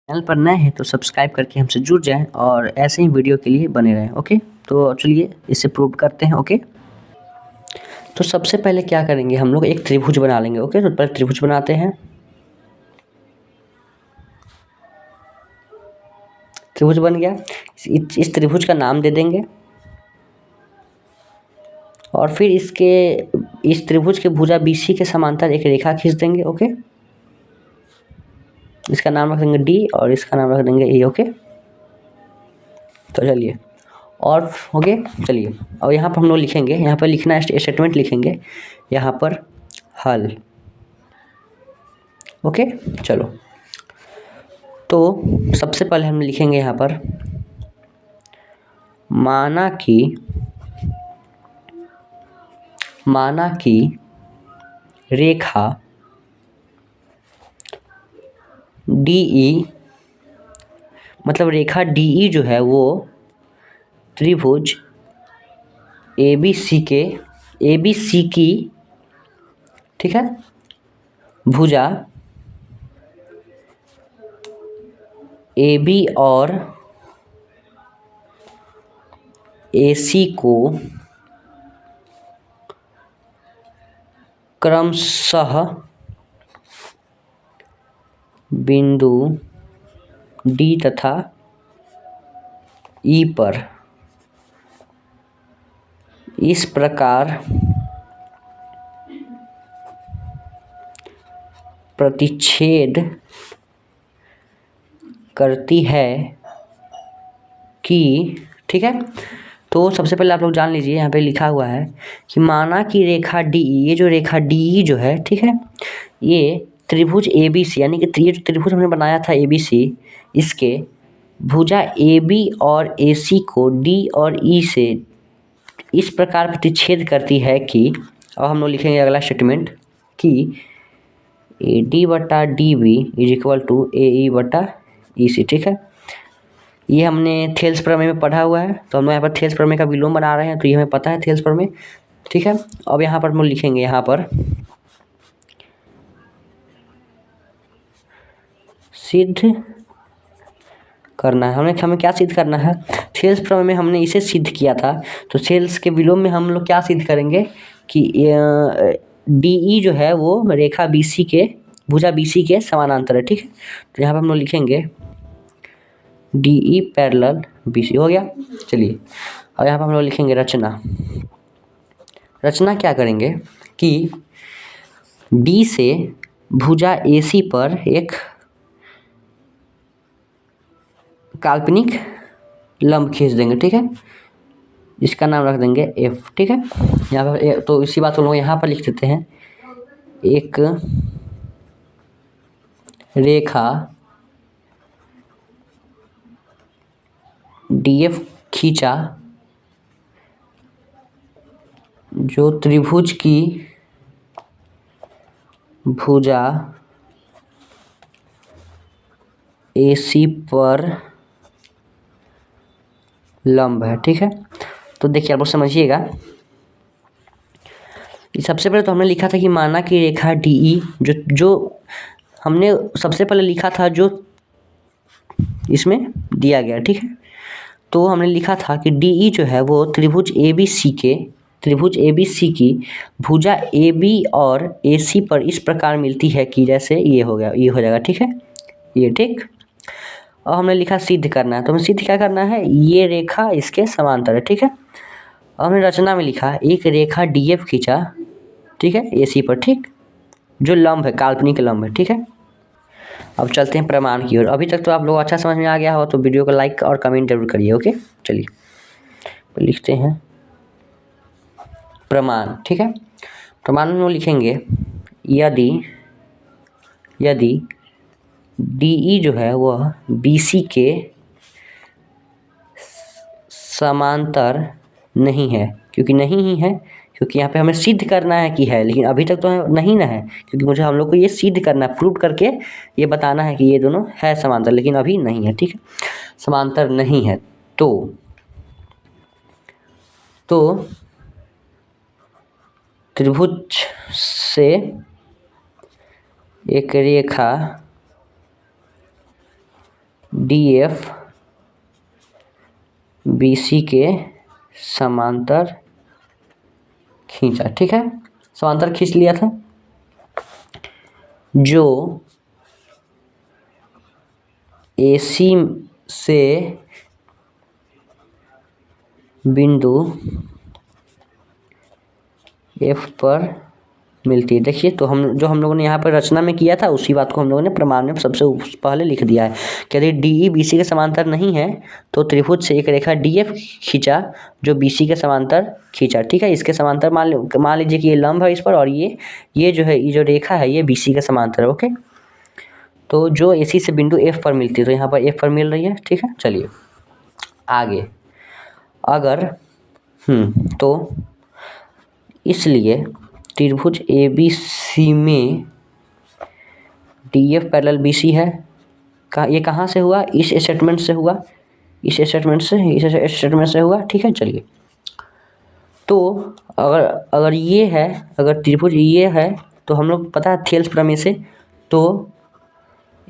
Channel पर नए हैं तो सब्सक्राइब करके हमसे जुड़ जाएं और ऐसे ही वीडियो के लिए बने रहें। ओके, तो चलिए इसे प्रूव करते हैं। ओके, तो सबसे पहले क्या करेंगे, हम लोग एक त्रिभुज बना लेंगे। ओके, तो पहले त्रिभुज बनाते हैं। त्रिभुज बन गया। इस त्रिभुज का नाम दे देंगे और फिर इस त्रिभुज के भुजा BC के समांतर एक रेखा खींच देंगे। ओके, इसका नाम रख देंगे D और इसका नाम रख देंगे E। ओके, तो चलिए और हो गए। चलिए और यहाँ पर हम लोग लिखेंगे, यहाँ पर लिखना स्टेटमेंट लिखेंगे यहाँ पर हल। ओके, चलो तो सबसे पहले हम लिखेंगे यहाँ पर माना कि रेखा DE, मतलब रेखा DE जो है वो त्रिभुज ABC की, ठीक है, भुजा AB और AC को क्रमशः बिंदु D तथा E पर इस प्रकार प्रतिच्छेद करती है कि, ठीक है। तो सबसे पहले आप लोग जान लीजिए, यहाँ पे लिखा हुआ है कि माना कि रेखा DE, ये जो रेखा DE जो है, ठीक है, ये त्रिभुज ABC, यानी कि ये जो त्रिभुज हमने बनाया था ABC, इसके भुजा AB और AC को D और E से इस प्रकार प्रतिच्छेद करती है कि, अब हम लोग लिखेंगे अगला स्टेटमेंट कि AD/DB is equal to AE बटा EC, ठीक है। ये हमने थेल्स प्रमेय में पढ़ा हुआ है, तो हम लोग यहाँ पर थेल्स प्रमेय का विलोम बना रहे हैं, तो ये हमें पता है थेल्स प्रमेय, ठीक है। अब यहाँ पर हम लोग लिखेंगे, यहाँ पर सिद्ध करना है। हमें क्या सिद्ध करना है, थेल्स प्रमेय में हमने इसे सिद्ध किया था, तो थेल्स के विलोम में हम लोग क्या सिद्ध करेंगे कि DE जो है वो रेखा BC के भुजा BC के समानांतर है, ठीक है। तो यहाँ पर हम लोग लिखेंगे DE पैरेलल BC, हो गया। चलिए और यहाँ पर हम लोग लिखेंगे रचना क्या करेंगे कि D से भुजा AC पर एक काल्पनिक लंब खींच देंगे, ठीक है, जिसका नाम रख देंगे F, ठीक है। यहाँ पर तो इसी बात को लोग यहाँ पर लिख देते हैं, एक रेखा DF खींचा जो त्रिभुज की भुजा AC पर लंब है, ठीक है। तो देखिए आप लोग समझिएगा, सबसे पहले तो हमने लिखा था कि माना कि रेखा DE जो हमने सबसे पहले लिखा था, जो इसमें दिया गया, ठीक है। तो हमने लिखा था कि DE जो है वो त्रिभुज ABC की भुजा AB और AC पर इस प्रकार मिलती है कि जैसे ये हो गया, ये हो जाएगा, ठीक है, ये, ठीक। और हमने लिखा सिद्ध करना है, तो हमें सिद्ध क्या करना है, ये रेखा इसके समांतर है, ठीक है। और हमने रचना में लिखा एक रेखा DF खींचा, ठीक है, AC पर, ठीक, जो लंब है, काल्पनिक लंब है, ठीक है। अब चलते हैं प्रमाण की ओर। अभी तक तो आप लोग अच्छा समझ में आ गया हो तो वीडियो को लाइक और कमेंट जरूर करिए। ओके, चलिए लिखते हैं प्रमाण, ठीक है। प्रमाण में लिखेंगे यदि DE जो है वह BC के समांतर नहीं है, क्योंकि नहीं ही है, क्योंकि यहाँ पे हमें सिद्ध करना है कि है, लेकिन अभी तक तो नहीं ना है, क्योंकि मुझे हम लोग को ये सिद्ध करना है, प्रूव करके ये बताना है कि ये दोनों है समांतर, लेकिन अभी नहीं है, ठीक है, समांतर नहीं है। तो त्रिभुज से एक रेखा डी एफ बी सी के समांतर खींचा, ठीक है, समांतर खींच लिया था। जो AC से बिंदु F पर मिलती है। देखिए, तो हम लोगों ने यहाँ पर रचना में किया था उसी बात को हम लोगों ने प्रमाण में सबसे पहले लिख दिया है कि यदि DE BC के समांतर नहीं है तो त्रिभुज से एक रेखा DF खींचा जो BC के समांतर खींचा, ठीक है। इसके समांतर मान लीजिए कि ये लंब है इस पर, और ये जो है, ये जो रेखा है ये BC के समांतर है, ओके। तो जो AC से बिंदु F पर मिलती है, तो यहाँ पर F पर मिल रही है, ठीक है। चलिए आगे, अगर तो इसलिए त्रिभुज ABC में DF पैरेलल BC है। ये कहाँ से हुआ? इस स्टेटमेंट से हुआ, इस स्टेटमेंट से हुआ, ठीक है। चलिए, तो अगर ये है, अगर त्रिभुज ये है तो हम लोग पता है थेल्स प्रमेय से, तो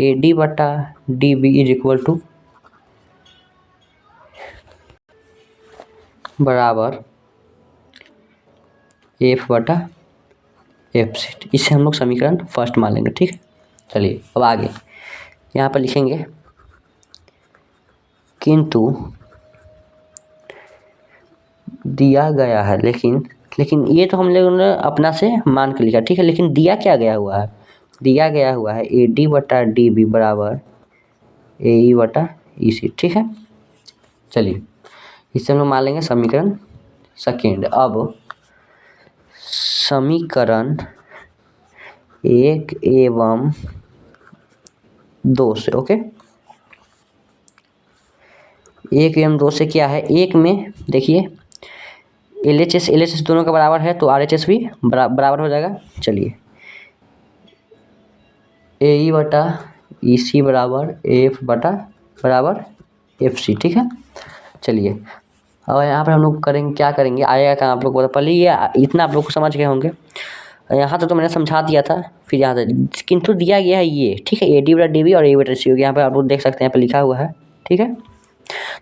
AD बटा DB इज इक्वल टू बराबर F बटा FC। इसे हम लोग समीकरण फर्स्ट मान लेंगे, ठीक है। चलिए अब आगे यहाँ पर लिखेंगे, किंतु दिया गया है, लेकिन ये तो हम लोगों ने अपना से मान के लिखा, ठीक है। लेकिन दिया क्या गया हुआ है? दिया गया हुआ है AD बटा DB बराबर AE बटा EC, ठीक है। चलिए इससे हम लोग मान लेंगे समीकरण सेकेंड। अब समीकरण 1 एवं 2 से, ओके, 1 एवं 2 से क्या है? एक में देखिए LHS दोनों का बराबर है तो RHS भी बराबर हो जाएगा। चलिए AE बटा EC बराबर AF बटा बराबर FC, ठीक है। चलिए अब यहाँ पर हम लोग करेंगे, क्या करेंगे, आएगा कहाँ आप लोग को पहले ये इतना आप लोग को समझ गए होंगे। यहाँ तो मैंने समझा दिया था, फिर यहाँ से किंतु दिया गया है ये, ठीक है, AD बटा DB और AE बटा EC हो गया। यहाँ पर आप लोग देख सकते हैं, यहाँ पर लिखा हुआ है, ठीक है।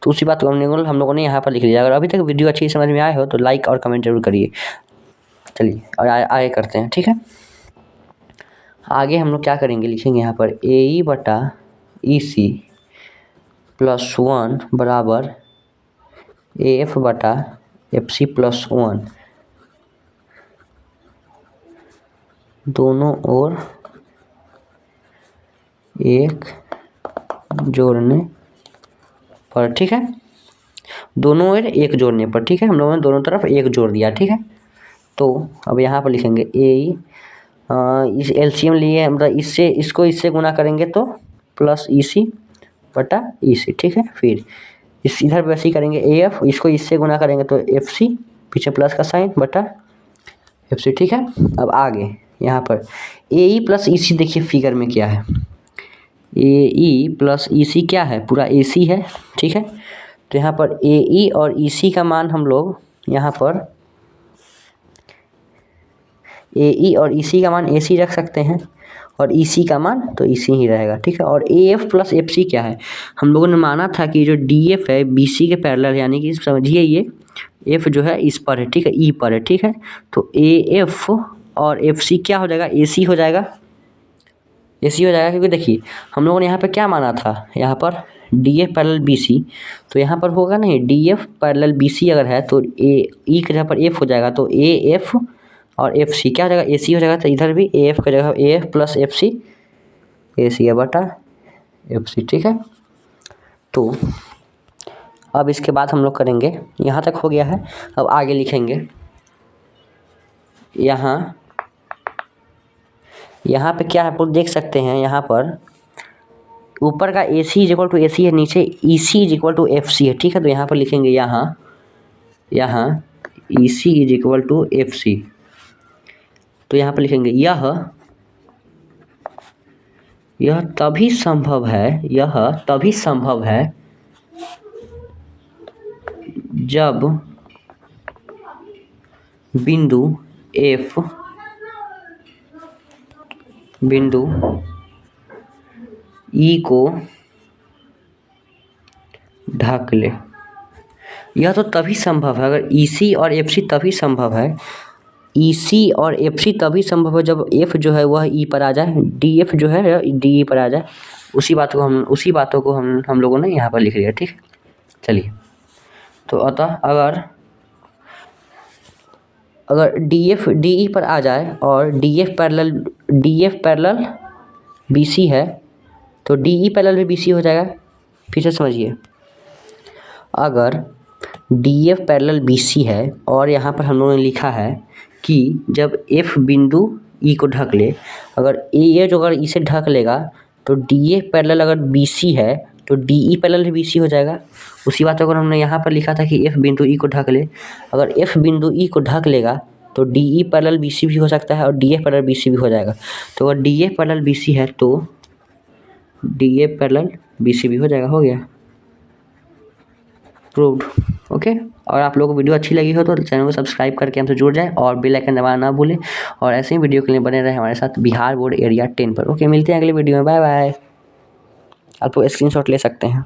तो उसी बात को हम लोगों ने यहाँ पर लिख लिया। अगर अभी तक वीडियो अच्छी समझ में आए हो तो लाइक और कमेंट जरूर करिए। चलिए और आगे करते हैं, ठीक है। आगे हम लोग क्या करेंगे, लिखेंगे यहाँ पर AE बटा EC प्लस 1 बराबर AF बटा FC प्लस 1, दोनों ओर एक जोड़ने पर, ठीक है, दोनों ओर एक जोड़ने पर, ठीक है। हम लोगों ने दोनों तरफ एक जोड़ दिया, ठीक है। तो अब यहाँ पर लिखेंगे AE, इस LCM लिए, मतलब इससे गुना करेंगे तो प्लस EC बटा EC, ठीक है। फिर इधर वैसे ही करेंगे AF, इसको इससे गुना करेंगे तो FC, पीछे प्लस का साइन बटा FC, ठीक है। अब आगे यहाँ पर AE प्लस EC, देखिए फिगर में क्या है, AE प्लस EC क्या है, पूरा AC है, ठीक है। तो यहाँ पर AE और EC का मान हम लोग यहाँ पर AE और EC का मान AC रख सकते हैं, और EC का मान तो EC ही रहेगा, ठीक है। और AF प्लस FC क्या है, हम लोगों ने माना था कि जो DF है BC के पैरेलल, यानी कि समझिए ये F जो है इस पर है, ठीक है, E पर है, ठीक है। तो AF और FC क्या हो जाएगा, AC हो जाएगा, AC हो जाएगा। क्योंकि देखिए हम लोगों ने यहाँ पर क्या माना था, यहाँ पर DF पैरेलल BC, तो यहाँ पर होगा नहीं, DF पैरेलल BC अगर है तो E के जगह पर F हो जाएगा, तो AF और FC क्या हो जाएगा, AC हो जाएगा। तो इधर भी AF की जगह AF प्लस FC AC है बटा FC, ठीक है। तो अब इसके बाद हम लोग करेंगे, यहाँ तक हो गया है। अब आगे लिखेंगे, यहाँ पे क्या है आप लोग देख सकते हैं, यहाँ पर ऊपर का AC is equal to AC है, नीचे EC is equal to FC है, ठीक है। तो यहाँ पर लिखेंगे यहाँ EC is equal to FC, तो यहाँ पर लिखेंगे यह तभी संभव है जब बिंदु E को ढक ले। यह तो तभी संभव है अगर EC और FC तभी संभव है, EC और FC तभी संभव है जब F जो है वह E पर आ जाए, DF जो है DE पर आ जाए। उसी बातों को हम लोगों ने यहाँ पर लिख लिया, ठीक। चलिए, तो अतः अगर DF DE पर आ जाए और DF पैरेलल BC है तो DE पैरेलल भी BC हो जाएगा। फिर से समझिए, अगर DF पैरेलल BC है और यहाँ पर हम लोगों ने लिखा है कि जब F बिंदु E को ढक ले, अगर ये जो अगर इसे ढक लेगा तो DF पैरेलल अगर BC है तो DE पैरेलल भी BC हो जाएगा। उसी बात को हमने यहाँ पर लिखा था कि F बिंदु E को ढक ले, अगर F बिंदु E को ढक लेगा तो DE पैरेलल BC भी हो सकता है और DF पैरेलल BC भी हो जाएगा। तो अगर DF पैरेलल BC है तो DF पैरेलल BC भी हो जाएगा। हो गया, प्रूव्ड। ओके, और आप लोगों को वीडियो अच्छी लगी हो तो चैनल को सब्सक्राइब करके हमसे जुड़ जाए और बेल आइकन दबाना ना भूलें, और ऐसे ही वीडियो के लिए बने रहे हमारे साथ बिहार बोर्ड एरिया 10 पर। ओके, मिलते हैं अगले वीडियो में। Bye bye. आप लोग स्क्रीनशॉट ले सकते हैं।